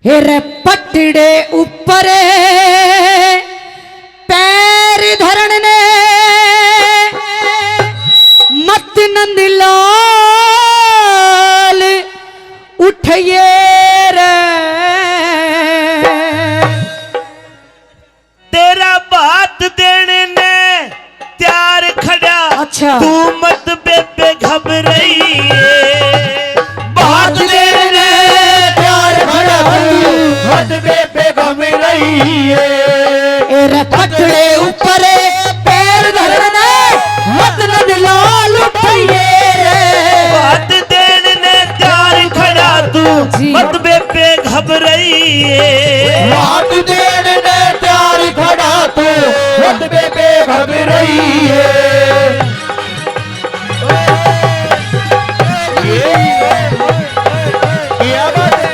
हेरे पटड़े ऊपर पैर धरण ने मत नंदलाल उठिए रे। तेरा बात देने ने त्यार खड़ा। अच्छा तू मत बेबे घबराई। बात देने त्यार खड़ा मत बेबे घबराई। एरे पटड़े ऊपर पैर धरण ने मत नंदलाल उठिए रे। बात देने ने त्यार खड़ा। तू मत बेबे घबराई। बात देने ने त्यार खड़ा तू मत बेबे घबराई। क्या बात है?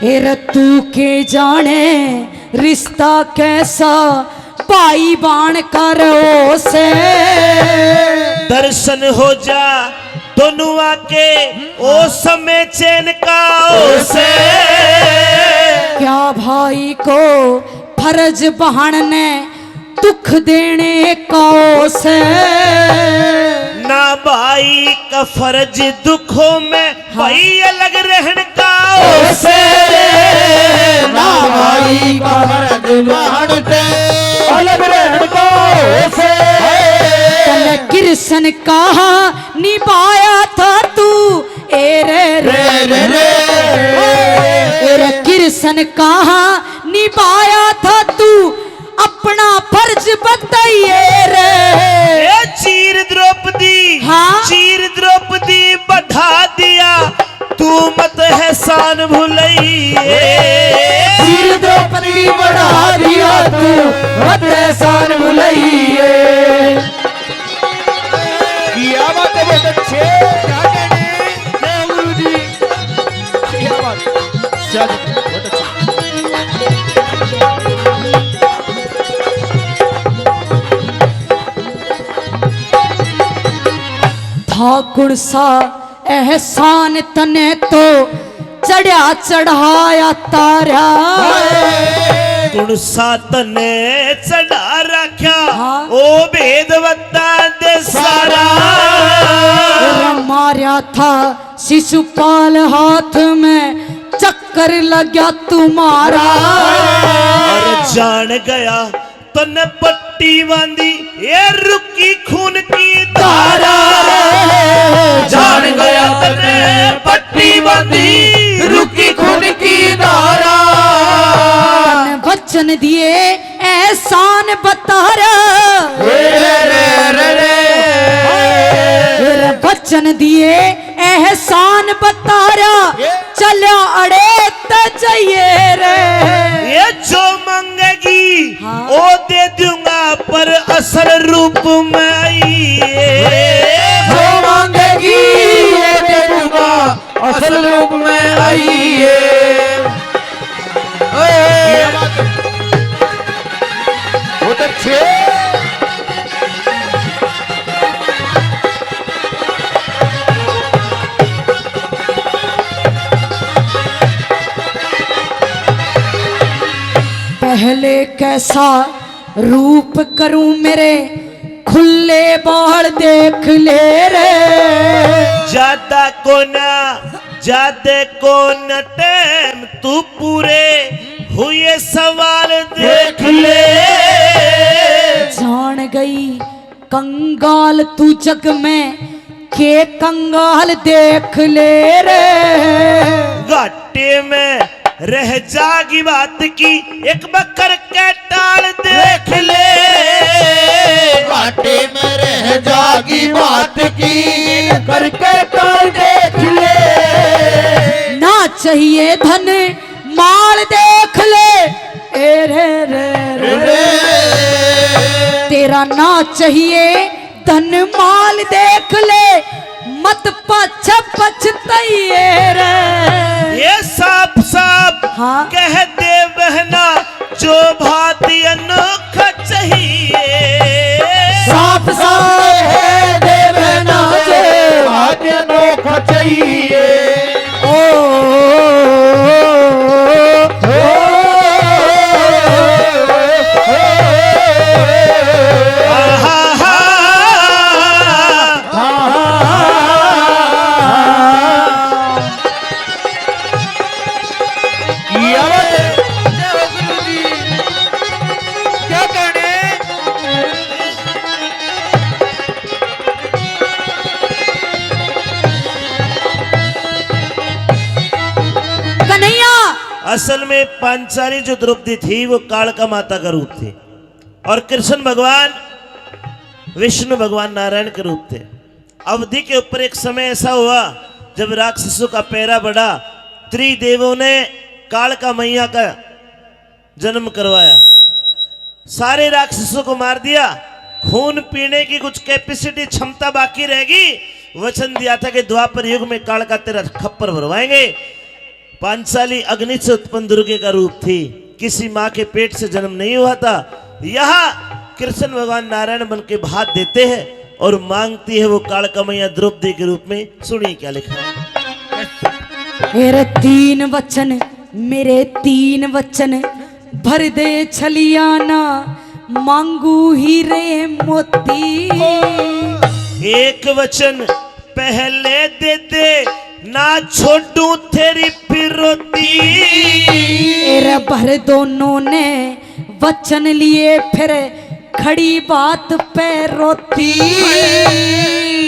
एरे तू के जाने रिश्ता कैसा भाई बाण करो से। दर्शन हो जा दोनों आके ओ समय चैन का ओ से। क्या भाई को फर्ज बहाने दुख देने का से। ना भाई का फर्ज दुखों में भाई अलग रहने का ओ से। ना भाई का फर्ज मानते अलग रहने को से। तने कृष्ण कहा निभाया था तू एरे रे रे रे। एरे कृष्ण कहा निभाया था तू अपना फर्ज बताइए रे। ए चीर द्रौपदी हाँ? चीर द्रौपदी बढ़ा दिया तू मत एहसान भुलइए। चीर द्रौपदी बढ़ा दिया तू मत एहसान भुलइए। क्या बात है बहुत अच्छे। क्या कहने जय गुरु जी। क्या बात बहुत अच्छे। ठाकुर सा एहसान तने तो चढ़ा चढ़ाया तारा। गुण सातने चढ़ा रखा हाँ? ओ भेद बता दे सारा। मारा था शिशुपाल हाथ में चक्कर लगा तुम्हारा। और जान गया तने पट्टी बांधी ये रुकी खून की धारा। जान गया तने पट्टी बांधी रुकी खून की धारा। वचन दिए एहसान बतारा। वचन दिए एहसान बतारा चलो अड़े तो चाहिए रे। ये जो मांगेगी हाँ? वो दे दूंगा पर असल रूप में आइए। जो मांगेगी ये दे दूंगा असल रूप में आइए। बहुत अच्छे। पहले कैसा रूप करूं मेरे खुले बाल देख ले रे। ज्यादा को न टेम तू पूरे हुए सवाल देख ले। जान गई कंगाल तू जग में के कंगाल देख ले रे। घाटे में रह जागी बात की एक बकर के टाल देख ले। घाटे में रह जागी बात की करके टाल देख ले। ना चाहिए धन माल देख ले ए रे रे रे। तेरा ना चाहिए धन माल देख ले मत पाछा पछताइए रे। ये साफ साफ हाँ। कह दे बहना जो भाती अनोखा चाहिए। साफ साफ है देवना जे भाग्य अनोखा चाहिए। क्या कहने कन्हैया असल में पांचाली जो द्रौपदी थी वो कालका माता का रूप थी और कृष्ण भगवान विष्णु भगवान नारायण के रूप थे। अवधि के ऊपर एक समय ऐसा हुआ जब राक्षसों का पैरा बढ़ा, त्रिदेवों ने कालका मैया का जन्म करवाया, सारे राक्षसों को मार दिया। खून पीने की कुछ कैपेसिटी क्षमता बाकी रहेगी। वचन दिया था कि द्वापर युग में कालका तेरा खप्पर भरवाएंगे। पांचाली अग्नि से उत्पन्न दुर्गे का रूप थी, किसी माँ के पेट से जन्म नहीं हुआ था। यहाँ कृष्ण भगवान नारायण बन के भात देते हैं और मांगती है वो कालका मैया द्रौपदी के रूप में। सुनिए क्या लिखा है। मेरे तीन वचन मेरे तीन वचन भर दे छलियाना मांगू हीरे मोती। एक वचन पहले दे दे ना छोड़ू तेरी फिरौती। मेरे भर दोनों ने वचन लिए फिर खड़ी बात पे रोती।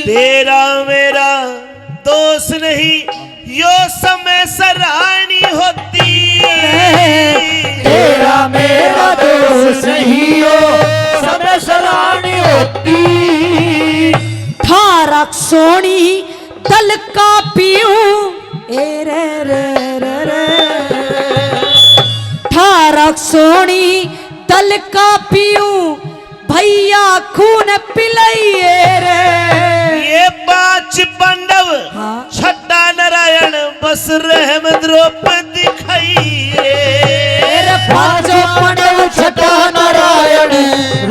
तेरा मेरा दोष नहीं यो समय सराहनी होती। तेरा मेरा दोष नहीं हो समय सराहनी होती। ठारा सोनी दल का पीऊं ए रे रे रे रे। ठारा सोनी दल का पीऊं भैया खून पिलाइए रे। ये पांच पांडव हाँ। छठा नारायण बस रहम द्रौपदी खाइए। मेरे पांचों पांडव छठा नारायण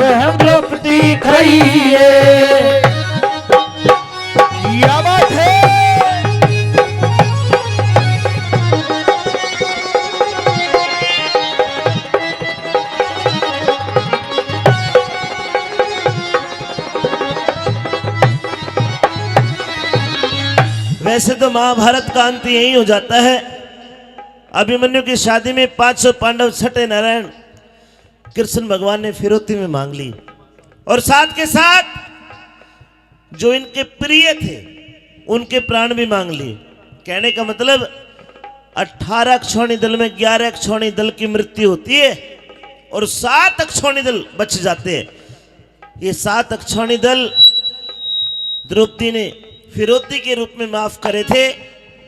रहम द्रौपदी खाइए। क्या बात है। वैसे तो महाभारत का अंत यही हो जाता है। अभिमन्यु की शादी में 500 पांडव छठे नारायण कृष्ण भगवान ने फिरौती में मांग ली और साथ के साथ जो इनके प्रिय थे उनके प्राण भी मांग लिए। कहने का मतलब 18 अक्षौणी दल में 11 अक्षौणी दल की मृत्यु होती है और 7 अक्षौणी दल बच जाते हैं। ये 7 अक्षौणी दल द्रौपदी ने फिरौती के रूप में माफ करे थे।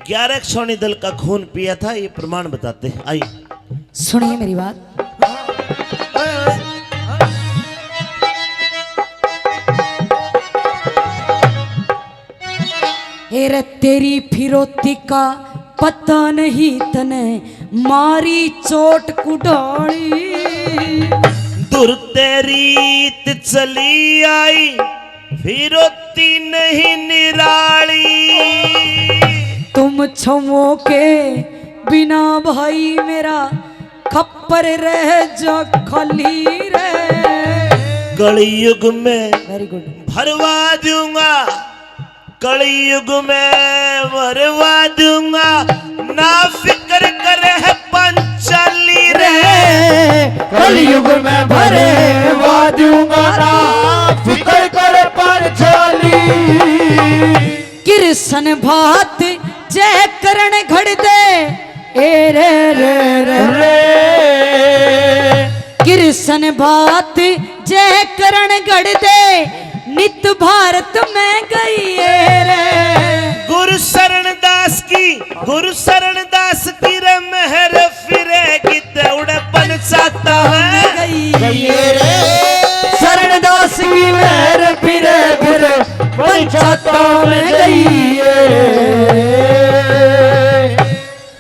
11 अक्षौणी दल का खून पिया था, ये प्रमाण बताते हैं। आइए सुनिए मेरी बात। रे तेरी फिरौती का पता नहीं तने मारी चोट कुडाली। दूर तेरीत चली आई फिरौती नहीं निराली। तुम छमो के बिना भाई मेरा खप्पर रह जा खाली रे। कलयुग में वेरी गुड। भरवा दूंगा, कलयुग में भरवा दूंगा, ना फिक्र करे है पंचाली रे। कलयुग में भरे वादूंगा ना फिक्र कर पंचाली। कृष्ण भात जय करण घड़ दे ए रे रे रे रे। कृष्ण भात जय करण घड़ दे नित भारत में गई रे। गुरु शरण दास की रे मेहर फिरेगी दौड़पन चाहता है। गई रे शरण दास की मेहर फिरे फिरे गई